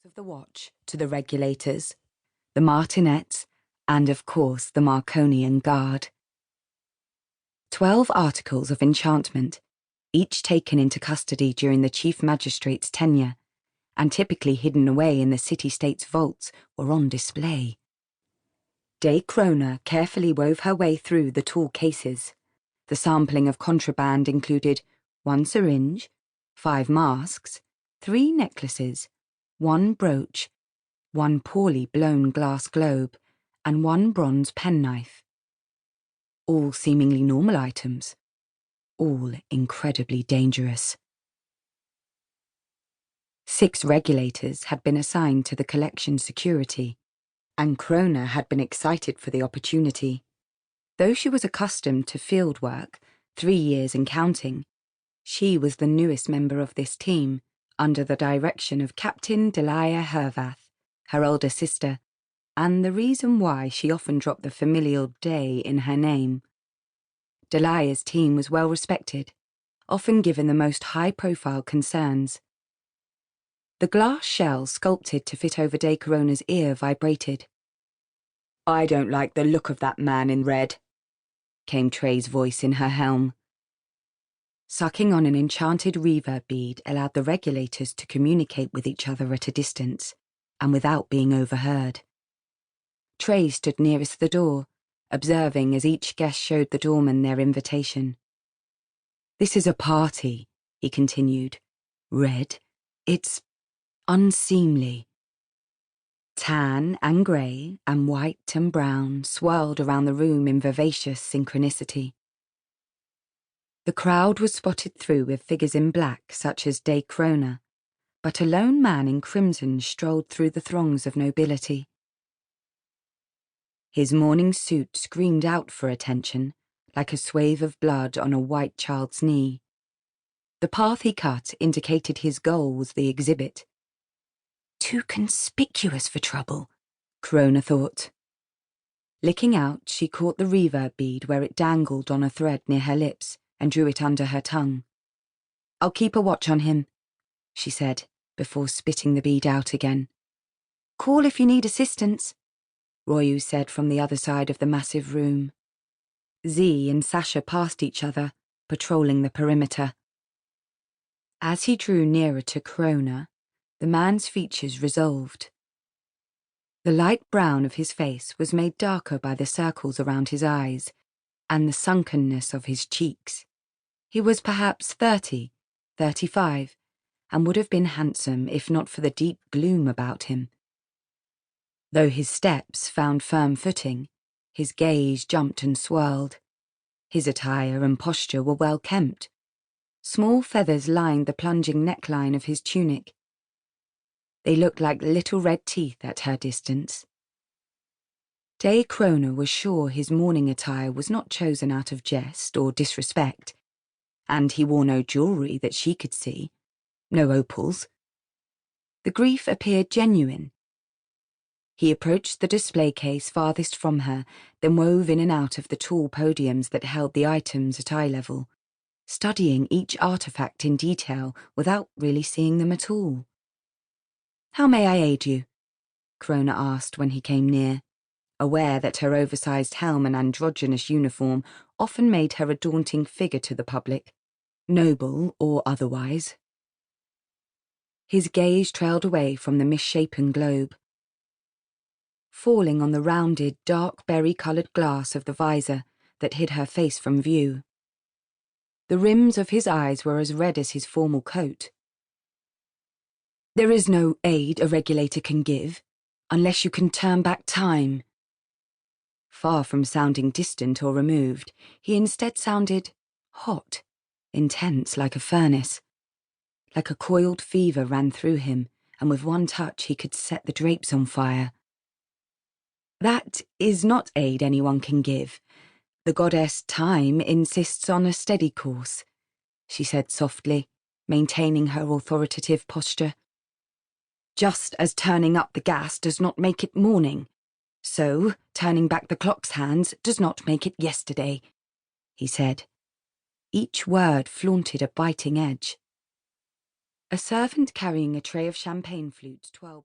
of the watch to the Regulators, the Martinets, and of course the Marconian Guard. 12 articles of enchantment, each taken into custody during the Chief Magistrate's tenure, and typically hidden away in the city-state's vaults, were on display. De Krona carefully wove her way through the tall cases. The sampling of contraband included 1 syringe, 5 masks, 3 necklaces, 1 brooch, 1 poorly blown glass globe, and 1 bronze penknife. All seemingly normal items, all incredibly dangerous. 6 regulators had been assigned to the collection security, and Krona had been excited for the opportunity. Though she was accustomed to field work, 3 years and counting, she was the newest member of this team, under the direction of Captain Delia Hirvath, her older sister, and the reason why she often dropped the familial "day" in her name. Delia's team was well respected, often given the most high-profile concerns. The glass shell sculpted to fit over De Krona's ear vibrated. "I don't like the look of that man in red," came Trey's voice in her helm. Sucking on an enchanted reverb bead allowed the Regulators to communicate with each other at a distance, and without being overheard. Trey stood nearest the door, observing as each guest showed the doorman their invitation. "This is a party," he continued. "Red, it's unseemly." Tan and grey and white and brown swirled around the room in vivacious synchronicity. The crowd was spotted through with figures in black such as De Krona, but a lone man in crimson strolled through the throngs of nobility. His mourning suit screamed out for attention, like a swathe of blood on a white child's knee. The path he cut indicated his goal was the exhibit. Too conspicuous for trouble, Krona thought. Licking out, she caught the reverb bead where it dangled on a thread near her lips and drew it under her tongue. "I'll keep a watch on him," she said, before spitting the bead out again. "Call if you need assistance," Royu said from the other side of the massive room. Z and Sasha passed each other, patrolling the perimeter. As he drew nearer to Krona, the man's features resolved. The light brown of his face was made darker by the circles around his eyes and the sunkenness of his cheeks. He was perhaps 30, 35, and would have been handsome if not for the deep gloom about him. Though his steps found firm footing, his gaze jumped and swirled. His attire and posture were well kempt. Small feathers lined the plunging neckline of his tunic. They looked like little red teeth at her distance. De Krona was sure his mourning attire was not chosen out of jest or disrespect, and he wore no jewellery that she could see, no opals. The grief appeared genuine. He approached the display case farthest from her, then wove in and out of the tall podiums that held the items at eye level, studying each artifact in detail without really seeing them at all. "How may I aid you?" Krona asked when he came near, aware that her oversized helm and androgynous uniform often made her a daunting figure to the public, noble or otherwise. His gaze trailed away from the misshapen globe, falling on the rounded, dark berry-coloured glass of the visor that hid her face from view. The rims of his eyes were as red as his formal coat. "There is no aid a regulator can give, unless you can turn back time." Far from sounding distant or removed, he instead sounded hot, intense like a furnace. Like a coiled fever ran through him, and with one touch he could set the drapes on fire. "That is not aid anyone can give. The goddess Time insists on a steady course," she said softly, maintaining her authoritative posture. "Just as turning up the gas does not make it morning, so turning back the clock's hands does not make it yesterday," he said. Each word flaunted a biting edge. A servant carrying a tray of champagne flutes, 12